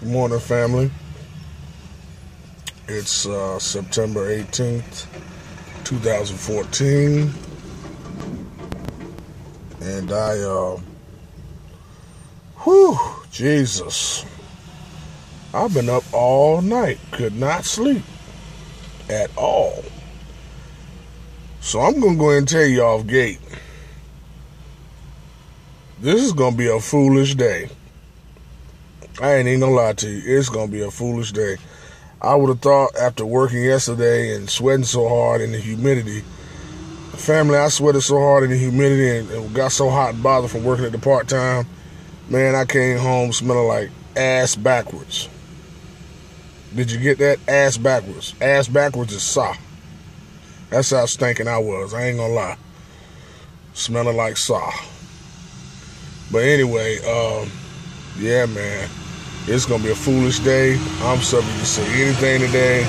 Good morning, family. It's September 18th, 2014, and Jesus, I've been up all night, could not sleep at all. So I'm going to go ahead and tell you off gate, this is going to be a foolish day. I ain't even gonna lie to you, it's going to be a foolish day. I would have thought after working yesterday and sweating so hard in the humidity, family, I sweated so hard in the humidity and got so hot and bothered from working at the part-time, man, I came home smelling like ass backwards. Did you get that? Ass backwards. Ass backwards is saw. That's how stinking I was, I ain't gonna lie. Smelling like saw. But anyway, yeah, man. It's going to be a foolish day. I'm subject to say anything today.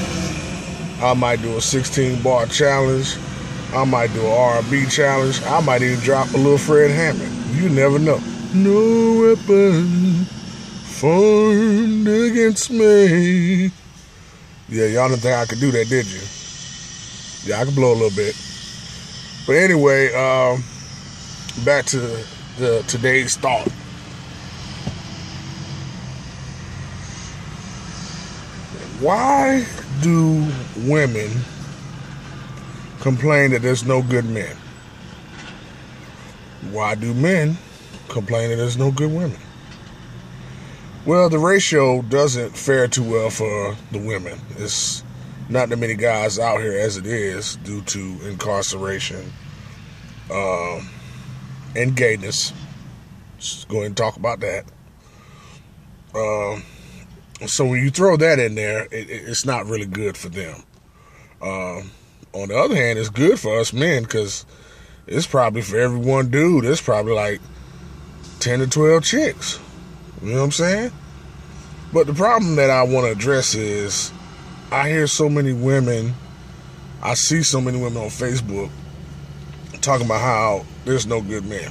I might do a 16-bar challenge. I might do an R&B challenge. I might even drop a little Fred Hammond. You never know. No weapon formed against me. Yeah, y'all didn't think I could do that, did you? Yeah, I could blow a little bit. But anyway, back to today's thought. Why do women complain that there's no good men? Why do men complain that there's no good women? Well, the ratio doesn't fare too well for the women. It's not that many guys out here as it is due to incarceration and gayness. Just go ahead and talk about that. So when you throw that in there, it's not really good for them. On the other hand, it's good for us men because it's probably for every one dude, it's probably like 10 to 12 chicks. You know what I'm saying? But the problem that I want to address is I hear so many women, I see so many women on Facebook talking about how there's no good men.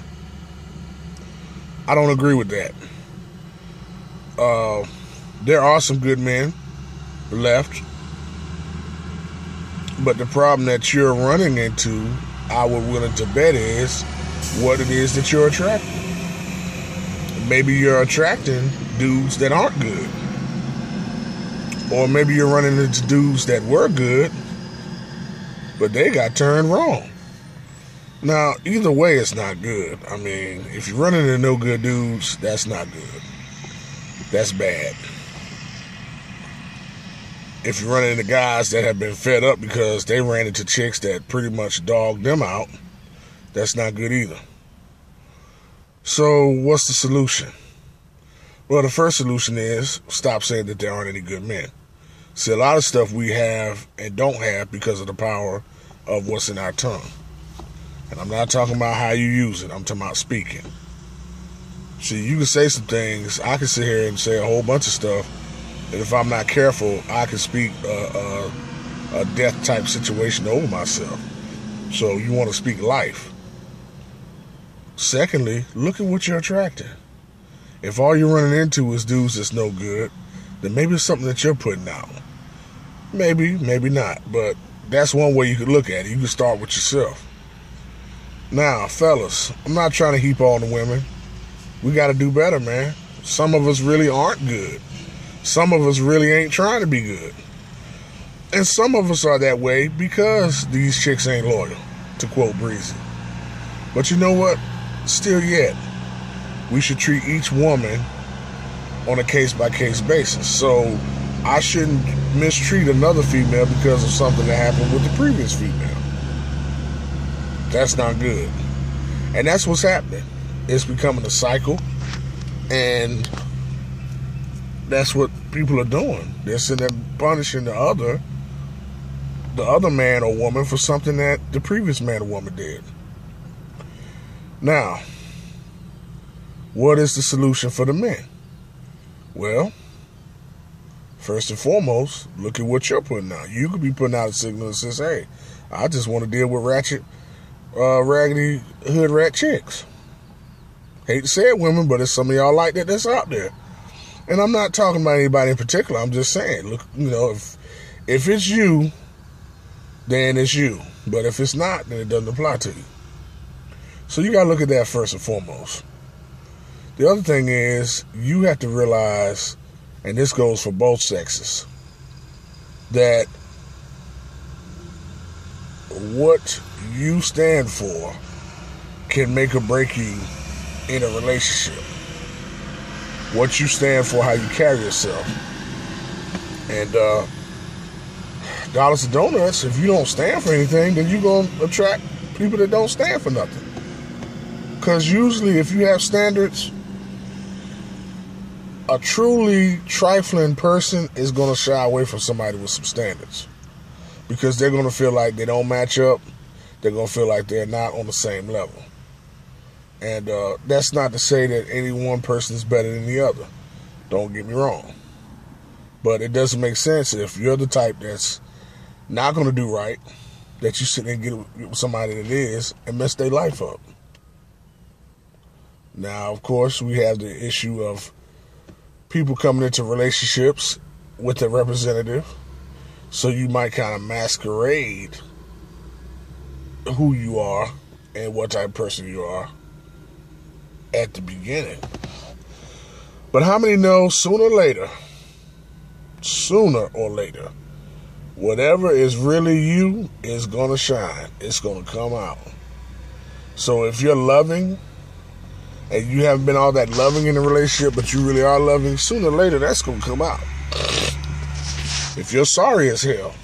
I don't agree with that. There are some good men left, but the problem that you're running into, I would willing to bet, is what it is that you're attracting. Maybe you're attracting dudes that aren't good, or maybe you're running into dudes that were good, but they got turned wrong. Now, either way, it's not good. I mean, if you're running into no good dudes, that's not good. That's bad. If you're running into guys that have been fed up because they ran into chicks that pretty much dogged them out, that's not good either. So what's the solution? Well, the first solution is stop saying that there aren't any good men. See, a lot of stuff we have and don't have because of the power of what's in our tongue. And I'm not talking about how you use it. I'm talking about speaking. See, you can say some things. I can sit here and say a whole bunch of stuff. And if I'm not careful, I can speak a death-type situation over myself. So you want to speak life. Secondly, look at what you're attracting. If all you're running into is dudes that's no good, then maybe it's something that you're putting out. Maybe, maybe not. But that's one way you could look at it. You can start with yourself. Now, fellas, I'm not trying to heap on the women. We got to do better, man. Some of us really aren't good. Some of us really ain't trying to be good. And some of us are that way because these chicks ain't loyal, to quote Breezy. But you know what? Still yet, we should treat each woman on a case-by-case basis. So I shouldn't mistreat another female because of something that happened with the previous female. That's not good. And that's what's happening. It's becoming a cycle. And that's what people are doing. They're sitting there punishing the other man or woman for something that the previous man or woman did. Now, what is the solution for the men? Well, first and foremost, look at what you're putting out. You could be putting out a signal that says, hey, I just want to deal with ratchet, raggedy hood rat chicks. Hate to say it, women, but it's some of y'all like that that's out there. And I'm not talking about anybody in particular. I'm just saying, look, if it's you, then it's you. But if it's not, then it doesn't apply to you. So you got to look at that first and foremost. The other thing is, you have to realize, and this goes for both sexes, that what you stand for can make or break you in a relationship. What you stand for, how you carry yourself. And dollars to donuts, if you don't stand for anything, then you're going to attract people that don't stand for nothing. Because usually if you have standards, a truly trifling person is going to shy away from somebody with some standards. Because they're going to feel like they don't match up. They're going to feel like they're not on the same level. And that's not to say that any one person is better than the other. Don't get me wrong. But it doesn't make sense if you're the type that's not going to do right, that you sit and get with somebody that is and mess their life up. Now, of course, we have the issue of people coming into relationships with a representative. So you might kind of masquerade who you are and what type of person you are at the beginning. But how many know sooner or later, whatever is really you is going to shine. It's going to come out. So if you're loving and you haven't been all that loving in a relationship, but you really are loving, sooner or later that's going to come out. If you're sorry as hell,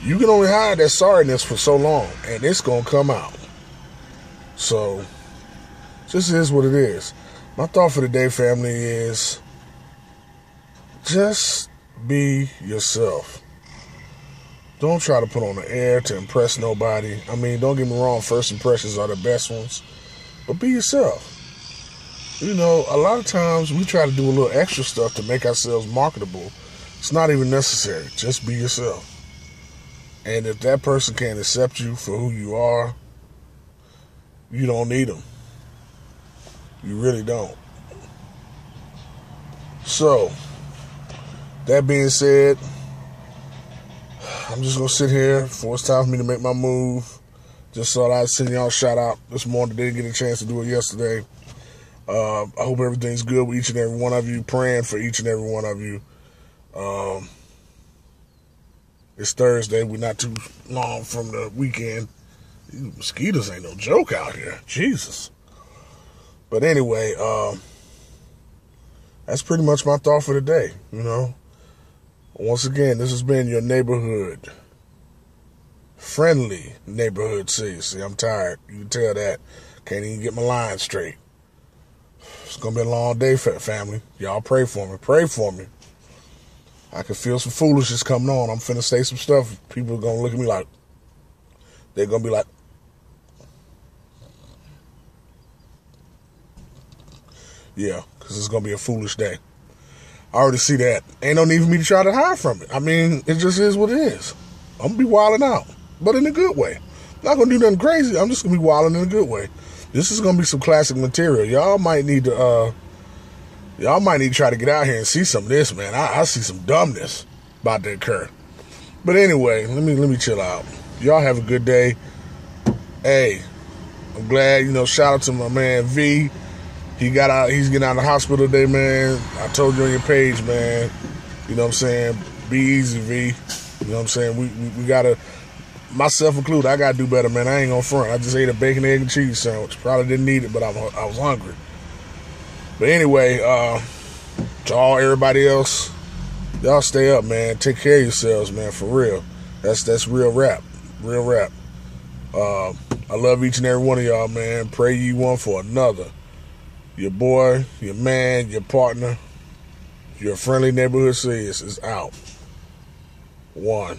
you can only hide that sorriness for so long, and it's going to come out. So, this is what it is. My thought for the day, family, is just be yourself. Don't try to put on the air to impress nobody. I mean, don't get me wrong, first impressions are the best ones, but be yourself. A lot of times we try to do a little extra stuff to make ourselves marketable. It's not even necessary. Just be yourself. And if that person can't accept you for who you are, you don't need them. You really don't. So, that being said, I'm just going to sit here before it's time for me to make my move. Just thought I'd send y'all a shout out this morning. Didn't get a chance to do it yesterday. I hope everything's good with each and every one of you. Praying for each and every one of you. It's Thursday. We're not too long from the weekend. These mosquitoes ain't no joke out here. Jesus. But anyway, that's pretty much my thought for the day. Once again, this has been your friendly neighborhood Celious. See, I'm tired. You can tell that. Can't even get my line straight. It's going to be a long day, family. Y'all pray for me. Pray for me. I can feel some foolishness coming on. I'm finna say some stuff. People are going to look at me like, they're going to be like, yeah, because it's going to be a foolish day. I already see that. Ain't no need for me to try to hide from it. I mean, it just is what it is. I'm going to be wilding out, but in a good way. Not going to do nothing crazy. I'm just going to be wilding in a good way. This is going to be some classic material. Y'all might need to try to get out here and see some of this, man. I see some dumbness about to occur. But anyway, let me chill out. Y'all have a good day. Hey, I'm glad, shout out to my man V. He's getting out of the hospital today, man. I told you on your page, man. You know what I'm saying? Be easy, V. You know what I'm saying? We gotta, myself included, I gotta do better, man. I ain't gonna front. I just ate a bacon, egg, and cheese sandwich. Probably didn't need it, but I was hungry. But anyway, to everybody else, y'all stay up, man. Take care of yourselves, man, for real. That's real rap. Real rap. I love each and every one of y'all, man. Pray ye one for another. Your boy, your man, your partner, your friendly neighborhood Celious is out. 1.